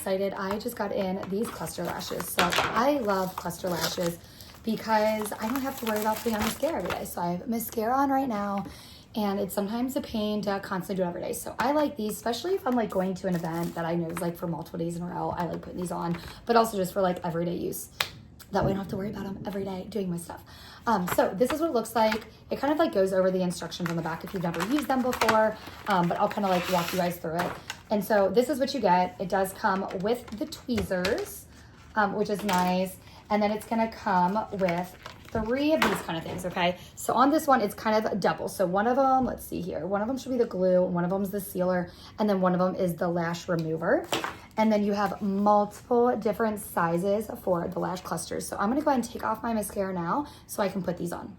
excited. I just got in these cluster lashes. So I love cluster lashes because I don't have to worry about putting on mascara every day. So I have mascara on right now, and it's sometimes a pain to constantly do it every day. So I like these, especially if I'm like going to an event that I know is like for multiple days in a row. I like putting these on, but also just for like everyday use. That way I don't have to worry about them every day doing my stuff. So this is what it looks like. It kind of like goes over the instructions on the back if you've never used them before, but I'll kind of like walk you guys through it. And so this is what you get. It does come with the tweezers, which is nice. And then it's gonna come with 3 of these kind of things, okay? So on this one, it's kind of a double. So one of them, let's see here, one of them should be the glue, one of them is the sealer, and then one of them is the lash remover. And then you have multiple different sizes for the lash clusters. So I'm gonna go ahead and take off my mascara now so I can put these on.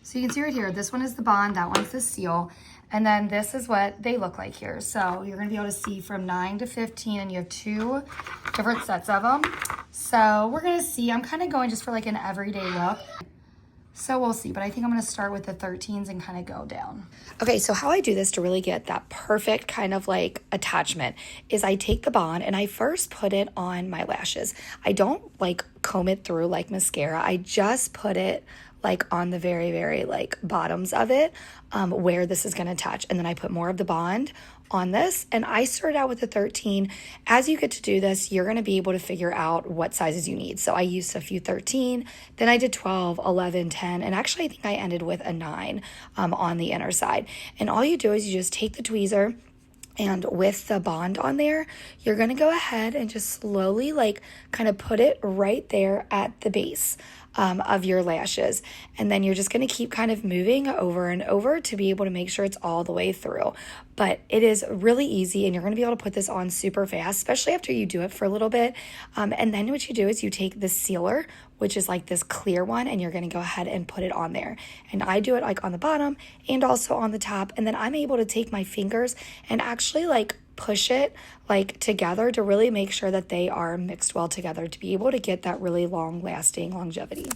So you can see right here, this one is the bond, that one's the seal. And then this is what they look like here. So you're gonna be able to see from 9 to 15, and you have 2 different sets of them. So we're gonna see, I'm kind of going just for like an everyday look. So we'll see, but I think I'm gonna start with the 13s and kind of go down. Okay, so how I do this to really get that perfect kind of like attachment is I take the bond and I first put it on my lashes. I don't like comb it through like mascara. I just put it like on the very, very like bottoms of it where this is gonna attach. And then I put more of the bond on this, and I started out with a 13. As you get to do this, you're gonna be able to figure out what sizes you need. So I used a few 13, then I did 12, 11, 10, and actually I think I ended with a 9 on the inner side. And all you do is you just take the tweezer, and with the bond on there, you're gonna go ahead and just slowly like kind of put it right there at the base of your lashes. And then you're just gonna keep kind of moving over and over to be able to make sure it's all the way through. But it is really easy, and you're gonna be able to put this on super fast, especially after you do it for a little bit. And then what you do is you take the sealer, which is like this clear one, and you're gonna go ahead and put it on there. And I do it like on the bottom and also on the top. And then I'm able to take my fingers and actually like push it like together to really make sure that they are mixed well together to be able to get that really long lasting longevity.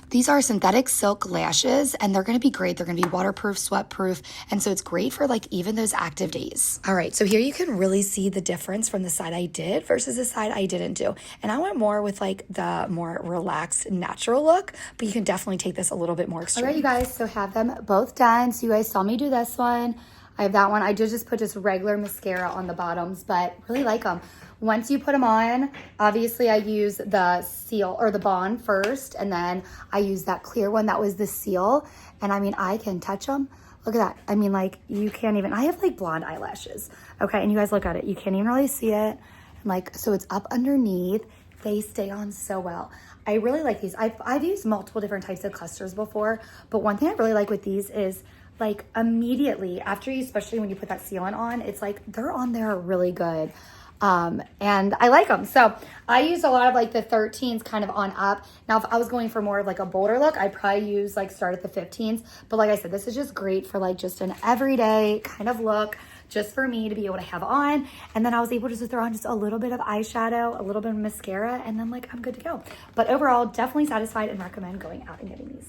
These are synthetic silk lashes, and they're gonna be great. They're gonna be waterproof, sweat-proof, and so it's great for like even those active days. All right, so here you can really see the difference from the side I did versus the side I didn't do. And I went more with like the more relaxed, natural look, but you can definitely take this a little bit more extreme. All right, you guys, so have them both done. So you guys saw me do this one. I have that one. I did just put just regular mascara on the bottoms, but really like them. Once you put them on, obviously I use the seal or the bond first, and then I use that clear one that was the seal. And I mean, I can touch them. Look at that. I mean, like you can't even, I have like blonde eyelashes. Okay, and you guys look at it. You can't even really see it. And like, so it's up underneath. They stay on so well. I really like these. I've used multiple different types of clusters before, but one thing I really like with these is like immediately after you, especially when you put that sealant on, it's like they're on there really good. And I like them. So I use a lot of like the 13s kind of on up. Now, if I was going for more of like a bolder look, I'd probably use like start at the 15s. But like I said, this is just great for like just an everyday kind of look, just for me to be able to have on. And then I was able to just throw on just a little bit of eyeshadow, a little bit of mascara, and then like I'm good to go. But overall, definitely satisfied and recommend going out and getting these.